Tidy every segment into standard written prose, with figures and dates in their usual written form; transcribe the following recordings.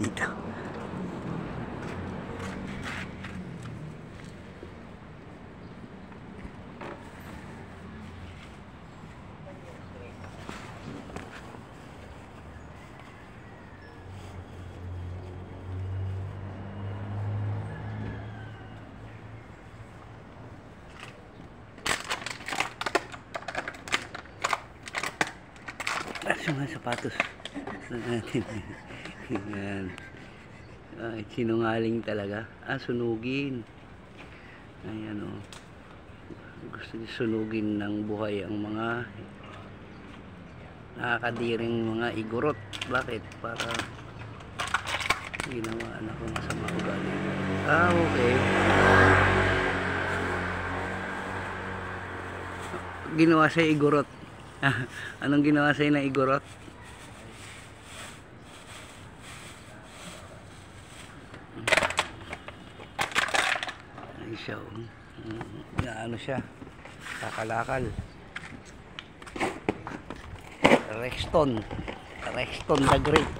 dito. Yung mga sapatos natin. Yan. Sinungaling talaga. Sunugin. Ayan o. Gusto niya sunugin ng buhay ang mga nakakadiring mga igorot. Bakit? Para ginawaan ako masama ugali. Okay. Ginawa sa igorot. Anong ginawa sa'yo na igorot? Ay siya, ano siya, kakalakal. Rexton the Great.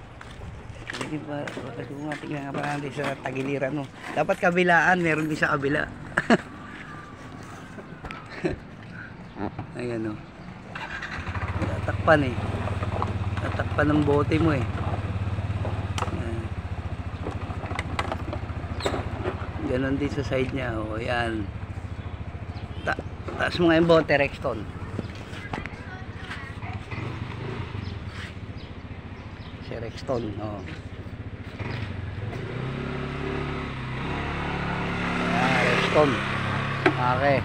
Hindi ba, kung nga tingnan nga pa natin sa tagiliran, no? Dapat kabilaan, meron din sa kabila. Ayan, no? Tatakpan eh. Tatakpan ng bote mo eh. Ganon din sa side niya. O, yan. Taas mo nga yung bote, Rexton. Si Rexton. O. Rexton. Okay.